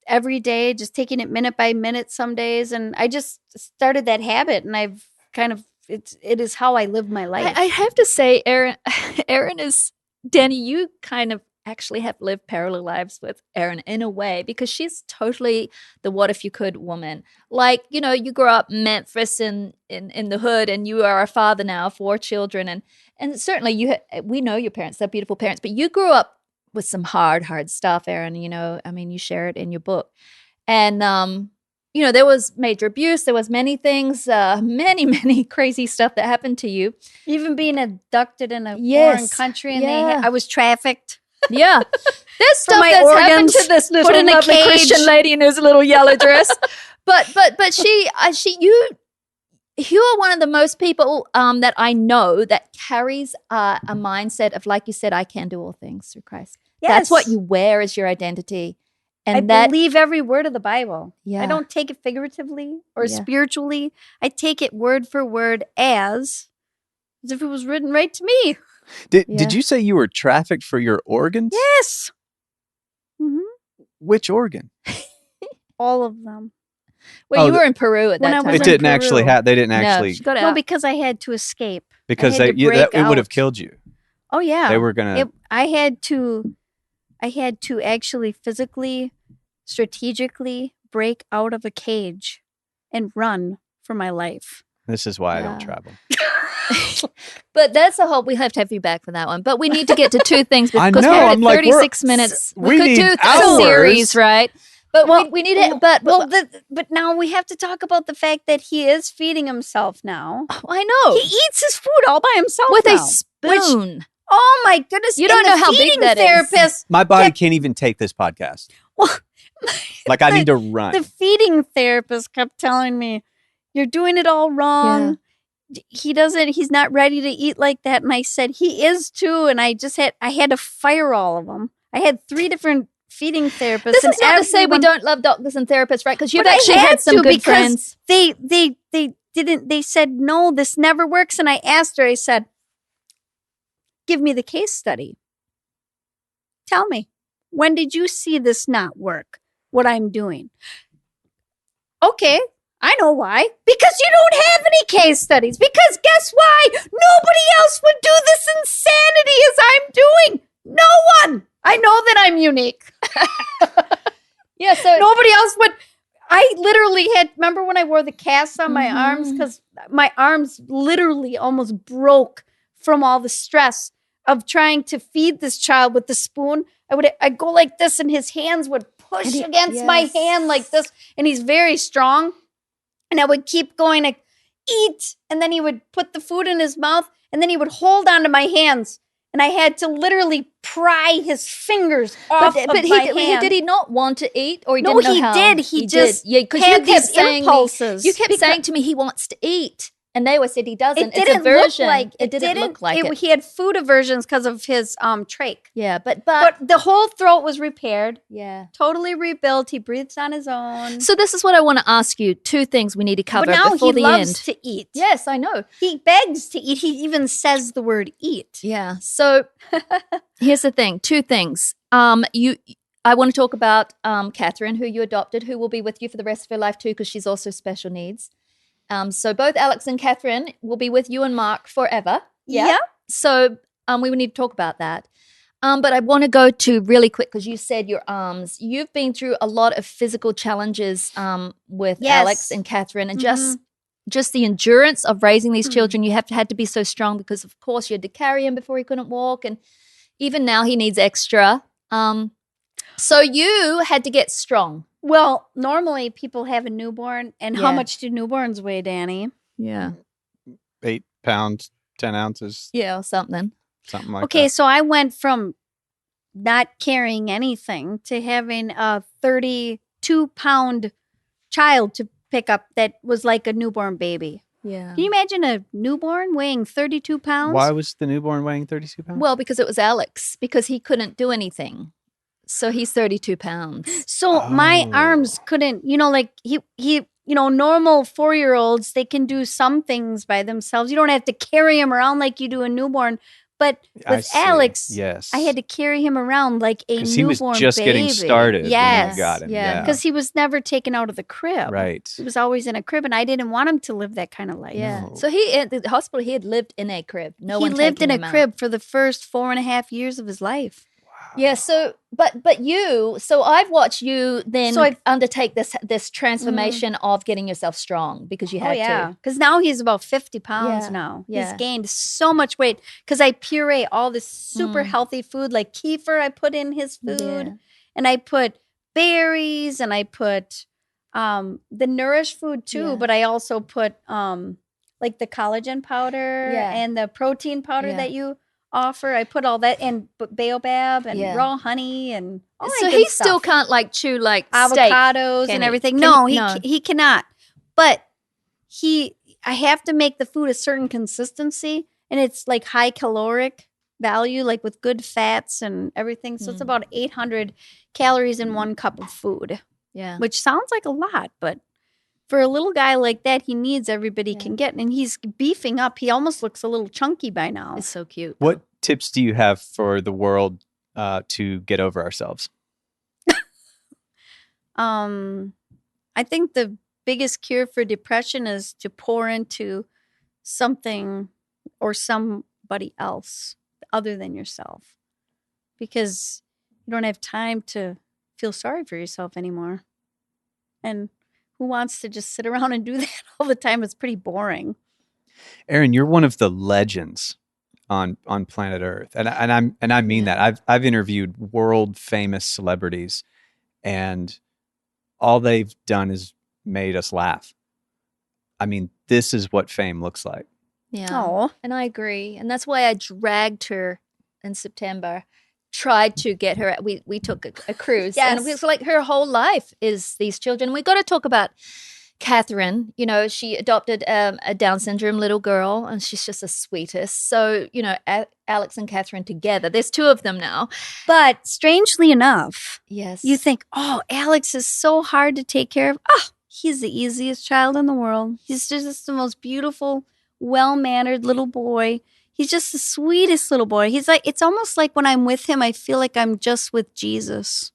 every day, just taking it minute by minute some days. And I just started that habit, and I've kind of, it is how I live my life. I have to say, Erin, Danny, you kind of actually have lived parallel lives with Erin in a way, because she's totally the what if you could woman. Like, you grew up in Memphis in the hood, and you are a father now of 4 children. And certainly we know your parents, they're beautiful parents, but you grew up with some hard stuff, Erin. You share it in your book. And, there was major abuse. There was many things, many crazy stuff that happened to you. Even being abducted in a foreign country, and I was trafficked. Yeah. There's stuff my that's organs, happened to this little put in a lovely cage. Christian lady in her little yellow dress. But you are one of the most people that I know that carries a mindset of, like you said, I can do all things through Christ. Yes. That's what you wear as your identity. And I believe every word of the Bible. Yeah. I don't take it figuratively or spiritually. I take it word for word as if it was written right to me. Did you say you were trafficked for your organs? Yes. Mm-hmm. Which organ? All of them. Well, you were in Peru at when that I time. was It didn't actually Peru. have. They didn't actually. No, she got out. No, because I had to escape. Because I had to break it would have out. killed you. Oh yeah. They were gonna. I had to actually physically, strategically break out of a cage and run for my life. This is why I don't travel. But that's a whole. We have to have you back for that one. But we need to get to 2 things I because know, we're at I'm like, 36 minutes. we could need do a hours. series, right? But we need it. But but now we have to talk about the fact that he is feeding himself now. I know He eats his food all by himself with now, a spoon. Oh my goodness! You don't know how big that is. Therapist, My body can't even take this podcast. Well, Like I need to run. The feeding therapist kept telling me, "You're doing it all wrong." He's not ready to eat like that. And I said, he is too. And I had to fire all of them. I had 3 different feeding therapists. This is not to say we don't love doctors and therapists, right? Because you've But I actually had some good friends. They didn't, they said, no, this never works. And I asked her, I said, give me the case study. Tell me, when did you see this not work? What I'm doing? Okay. I know why. Because you don't have any case studies. Because guess why? Nobody else would do this insanity as I'm doing. No one. I know that I'm unique. Yeah, so nobody else would. I literally remember when I wore the casts on my arms, because my arms literally almost broke from all the stress of trying to feed this child with the spoon. I'd go like this, and his hands would push against my hand like this, and he's very strong. And I would keep going to eat. And then he would put the food in his mouth. And then he would hold onto my hands. And I had to literally pry his fingers off of my hand. Did he not want to eat? Or he no, didn't know how? Did. He just Yeah, because had you kept these saying impulses. You kept saying to me he wants to eat. And they always said he doesn't. It didn't look like it. Didn't look like it. He had food aversions because of his trach. Yeah, but the whole throat was repaired. Yeah, totally rebuilt. He breathes on his own. So this is what I want to ask you. 2 things we need to cover now before the end. He loves to eat. Yes, I know. He begs to eat. He even says the word eat. Yeah. So here's the thing. 2 things. I want to talk about Catherine, who you adopted, who will be with you for the rest of her life too, because she's also special needs. So both Alex and Catherine will be with you and Mark forever. Yeah. So we would need to talk about that. But I want to go to really quick, because you said your arms. You've been through a lot of physical challenges with Alex and Catherine, and just the endurance of raising these children. You had to be so strong, because of course you had to carry him before he couldn't walk, and even now he needs extra. So you had to get strong. Well, normally people have a newborn, and how much do newborns weigh, Danny? Yeah. 8 pounds, 10 ounces. Yeah, or something. Something like that. Okay, so I went from not carrying anything to having a 32-pound child to pick up that was like a newborn baby. Yeah. Can you imagine a newborn weighing 32 pounds? Why was the newborn weighing 32 pounds? Well, because it was Alex, because he couldn't do anything. So he's 32 pounds. So my arms couldn't, like he normal 4-year-olds, they can do some things by themselves. You don't have to carry them around like you do a newborn. But I with see. Alex, Yes. I had to carry him around like a Because he was newborn just baby. getting started when Yes. you got him. Yeah. Yeah. Because he was never taken out of the crib. Right. He was always in a crib, and I didn't want him to live that kind of life. Yeah. No. So he at the hospital, he had lived in a crib. He one lived in taking a him crib out. for the first 4.5 years of his life. Yeah. So, but so I've watched you then So undertake this transformation of getting yourself strong because you had to. Because now he's about 50 pounds Yeah, now. yeah. He's gained so much weight because I puree all this super healthy food, like kefir I put in his food. Yeah. And I put berries, and I put the Nourish food too, Yeah. but I also put like the collagen powder Yeah. and the protein powder Yeah. that you offer. I put all that, and baobab and Yeah. raw honey and all that So good he still stuff. can't like chew like steak. Avocados can and he? everything. Can No, he- he cannot. But I have to make the food a certain consistency, and it's like high caloric value, like with good fats and everything. So it's about 800 calories in 1 cup of food, Yeah. which sounds like a lot, but for a little guy like that, he needs everybody Yeah. can get, and he's beefing up. He almost looks a little chunky by now. It's so cute. What tips do you have for the world to get over ourselves? I think the biggest cure for depression is to pour into something or somebody else other than yourself, because you don't have time to feel sorry for yourself anymore. And who wants to just sit around and do that all the time? It's pretty boring. Erin, you're one of the legends on planet Earth, and I mean that. I've interviewed world famous celebrities, and all they've done is made us laugh. I mean, this is what fame looks like. Yeah. Oh, And I agree. And that's why I dragged her in September, tried to get her. We took a cruise. Yes. And it was like her whole life is these children. We got to talk about Catherine. She adopted a Down syndrome little girl, and she's just the sweetest. So, Alex and Catherine together. There's 2 of them now. but strangely enough, Yes. you think, oh, Alex is so hard to take care of. Oh, he's the easiest child in the world. He's just the most beautiful, well-mannered little boy. He's just the sweetest little boy. He's like, it's almost like when I'm with him, I feel like I'm just with Jesus,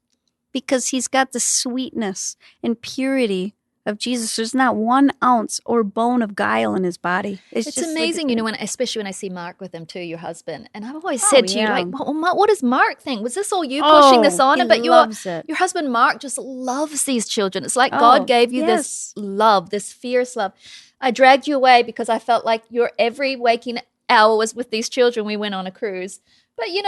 because he's got the sweetness and purity of Jesus. There's not 1 ounce or bone of guile in his body. It's just amazing, like, especially when I see Mark with him too, your husband. And I've always Oh, said to you, yeah. like, what does Mark think? Was this all you pushing this on he him? But loves it. your husband Mark just loves these children. It's like Oh, God gave you yes. this love, this fierce love. I dragged you away because I felt like your every waking hour was with these children. We went on a cruise. But you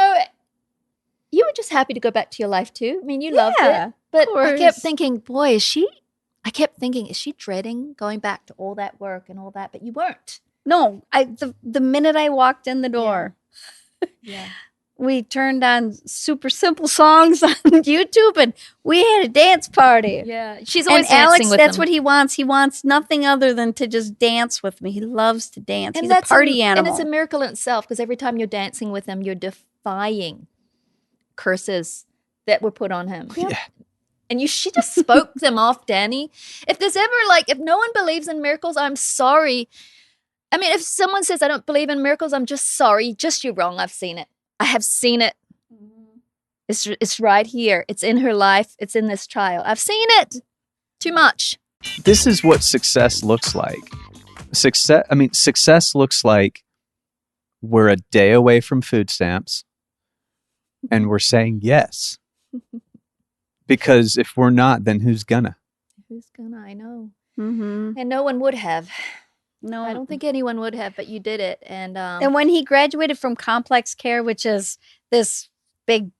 were just happy to go back to your life too. I mean, you loved Yeah, it. But of I kept course. thinking, boy, is she dreading going back to all that work and all that? But you weren't. No, the minute I walked in the door, Yeah. we turned on super simple songs on YouTube, and we had a dance party. Yeah. She's And always Alex, dancing with that's them. what he wants. He wants nothing other than to just dance with me. He loves to dance. He's a that's party animal. And it's a miracle in itself, because every time you're dancing with him, you're defying curses that were put on him. Yeah. And she just spoke them off, Danny. If there's ever if no one believes in miracles, I'm sorry. I mean, if someone says I don't believe in miracles, I'm just sorry. Just you're wrong. I've seen it. I have seen it. It's right here. It's in her life. It's in this child. I've seen it. Too much. This is what success looks like. Success looks like we're a day away from food stamps, and we're saying yes. Because if we're not, then who's gonna? Who's gonna? I know. Mm-hmm. And no one would have. No, I don't think anyone would have, but you did it. And when he graduated from complex care, which is this big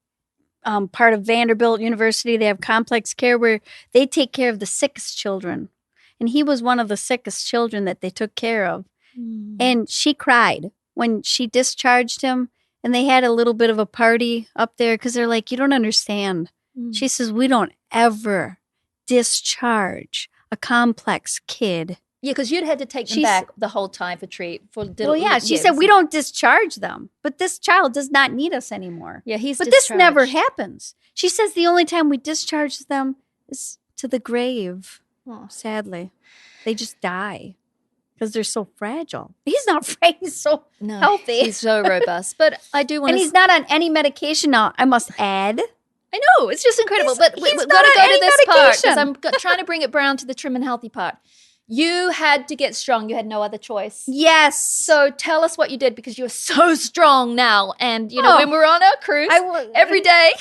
part of Vanderbilt University, they have complex care where they take care of the sickest children. And he was one of the sickest children that they took care of. And she cried when she discharged him, and they had a little bit of a party up there because they're like, you don't understand. She says, we don't ever discharge a complex kid. Yeah, because you'd had to take them She's- back the whole time for treat. Well, yeah, she said, we don't discharge them, but this child does not need us anymore. Yeah, he's But this never discharged. happens. She says the only time we discharge them is to the grave. sadly. They just die because they're so fragile. He's not fragile. He's so No, healthy. he's so robust. But I do want and to. he's not on any medication now, I must add. I know, it's just incredible. He's- But we've he's got to not go on to any this part because medication. I'm trying to bring it down to the trim and healthy part. You had to get strong. You had no other choice. Yes. So tell us what you did because you're so strong now. And, you know, Oh. when we were on our cruise, I would- every day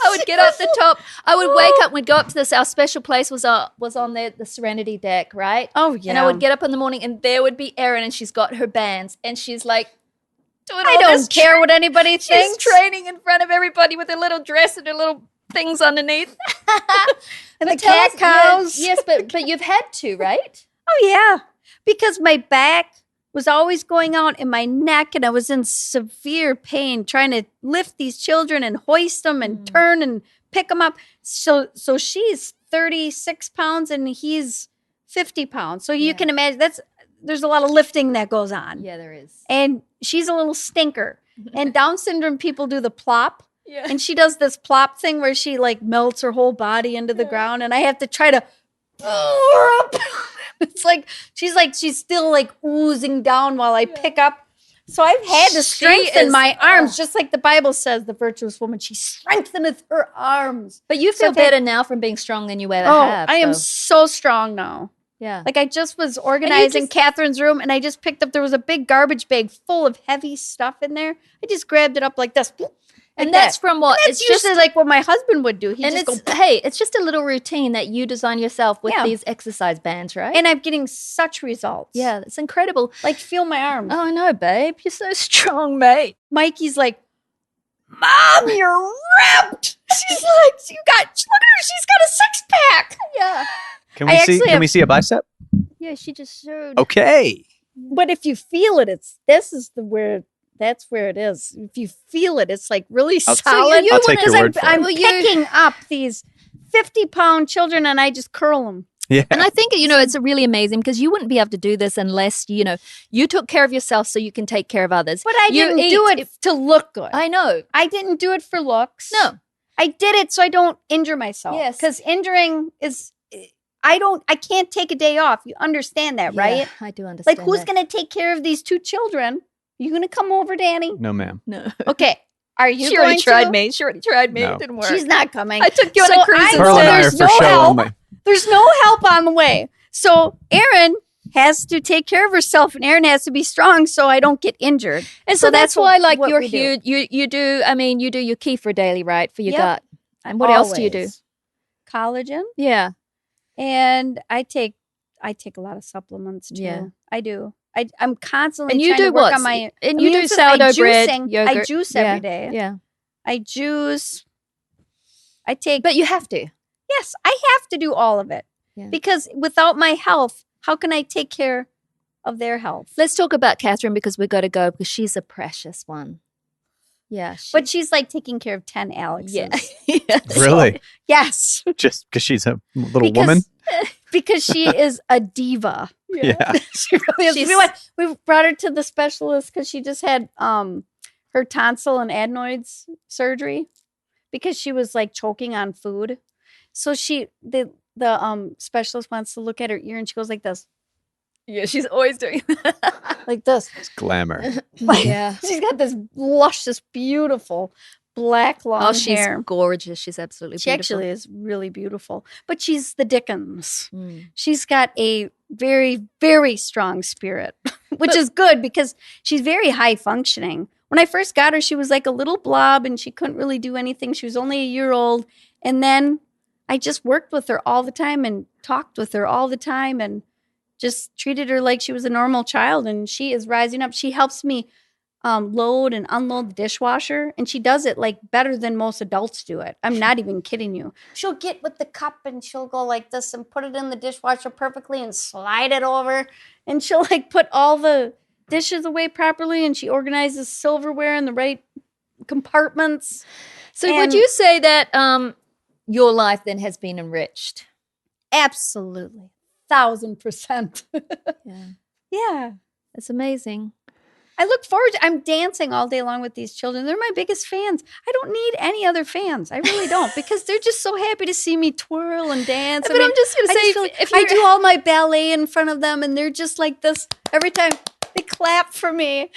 I would get up the top. I would wake up. We'd go up to this. Our special place was on the Serenity deck, right? Oh, yeah. And I would get up in the morning and there would be Erin and she's got her bands and she's like doing all I this don't care what anybody She's thinks. training in front of everybody with her little dress and her little things underneath. And But the tell us- cat cows. Yes, but you've had to, right? Oh, yeah. Because my back was always going out in my neck and I was in severe pain trying to lift these children and hoist them and turn and pick them up. So she's 36 pounds and he's 50 pounds. So you Yeah. can imagine there's a lot of lifting that goes on. Yeah, there is. And she's a little stinker. And Down syndrome people do the plop. Yeah. And she does this plop thing where she like melts her whole body into the ground. And I have to try to pull her up. It's like she's still like oozing down while I pick up. So I've had to She strengthen is- my arms, just like the Bible says, the virtuous woman, she strengtheneth her arms. But you feel So they- better now from being strong than you ever Oh, have. I am so- so strong now. Yeah. Like I just was organizing just- Catherine's room and I just picked up, there was a big garbage bag full of heavy stuff in there. I just grabbed it up like this. And like that's that. from what? That's usually like what my husband would do. He'd and just it's go, hey, it's just a little routine that you design yourself with Yeah. these exercise bands, right? and I'm getting such results. yeah, it's incredible. Like feel my arms. Oh, I know, babe. You're so strong, mate. Mikey's like, Mom, you're ripped. She's like, look at her. She's got a 6-pack. Yeah. Can I we see? actually Can have- we see a bicep? Yeah, she just showed. Okay. But if you feel it, that's where it is. If you feel it, it's like really I'll- solid. I'll take your word for I'm it. picking up these 50-pound children and I just curl them. Yeah. And I think, you know, it's really amazing because you wouldn't be able to do this unless, you know, you took care of yourself so you can take care of others. But I You didn't do eat- it to look good. I know. I didn't do it for looks. No. I did it so I don't injure myself. Yes. Because injuring is, I can't take a day off. You understand that, right? Yeah, I do understand. Like, who's that. going to take care of these 2 children? You going to come over, Danny? No, ma'am. No. Okay. Are you She going already tried to? me. She already tried me. No. It didn't work. She's not coming. I took you on So a cruise I- instead. Pearl and I are there's for no show help. only. There's no help on the way. So Erin has to take care of herself and Erin has to be strong so I don't get injured. And so that's what- why, like, what you're we do. huge. You do. I mean, you do your kefir daily, right, for your Yep. gut. And what else do you do? Always. Collagen. Yeah. And I take a lot of supplements too. Yeah. I do. I'm constantly And you trying do to work what? on my And you do immune system. sourdough bread, I yogurt. juice Yeah. every day. Yeah. I juice. I take. But you have to. Yes, I have to do all of it Yeah. because without my health, how can I take care of their health? Let's talk about Catherine because we got to go because she's a precious one. Yeah. But she's like taking care of 10 Alexes. yeah. Yeah. Really? Yes, Just because she's a little Because- woman? because she is a diva. Yeah. She really is. She's- We brought her to the specialist because she just had her tonsil and adenoids surgery because she was like choking on food. So the specialist wants to look at her ear and she goes like this, Yeah. She's always doing that. like this. It's glamour. Yeah. She's got this luscious, beautiful black long Oh, she's hair. gorgeous. She's absolutely She beautiful. actually is really beautiful, but she's the Dickens. Mm. She's got a very, very strong spirit, which is good because she's very high functioning. When I first got her, she was like a little blob and she couldn't really do anything. She was only a year old. And then I just worked with her all the time and talked with her all the time and just treated her like she was a normal child. And she is rising up. She helps me load and unload the dishwasher. And she does it like better than most adults do it. I'm not even kidding you. She'll get with the cup and she'll go like this and put it in the dishwasher perfectly and slide it over. And she'll like put all the dishes away properly and she organizes silverware in the right compartments. So And- would you say that your life then has been enriched? Absolutely. 1,000%. Yeah. Yeah. It's amazing. I look forward to I'm dancing all day long with these children. They're my biggest fans. I don't need any other fans. I really don't because they're just so happy to see me twirl and dance. But I'm just going to say, feel like if I you're- do all my ballet in front of them and they're just like this every time. They clap for me. And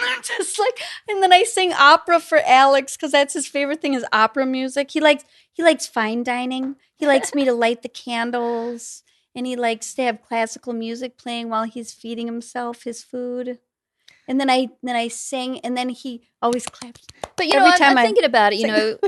they're just like, and then I sing opera for Alex because that's his favorite thing is opera music. He likes fine dining. He likes me to light the candles. And he likes to have classical music playing while he's feeding himself his food. And then I sing, and then he always claps. But you Every know, time I'm I thinking about it. You sing. know,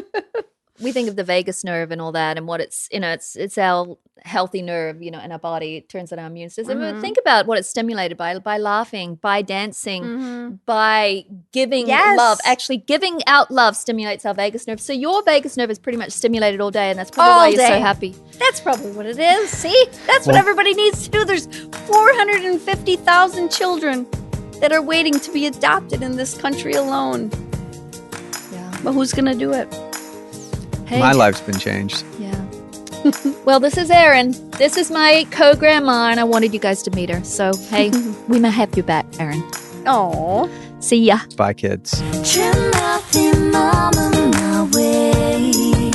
we think of the vagus nerve and all that, and what it's it's our healthy nerve, in our body. It turns on our immune system. Mhm. Think about what it's stimulated by laughing, by dancing, by giving Yes. love. Actually, giving out love stimulates our vagus nerve. So your vagus nerve is pretty much stimulated all day, and that's probably All why you're so day. happy. That's probably what it is. See? That's what Well- everybody needs to do. There's 450,000 children that are waiting to be adopted in this country alone. Yeah. But who's going to do it? Hey. My life's been changed. Yeah. Well, this is Erin. This is my co-grandma, and I wanted you guys to meet her. So, hey, we may have you back, Erin. Oh. See ya. Bye, kids. Trim nothing on my way,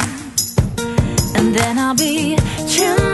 and then I'll be trim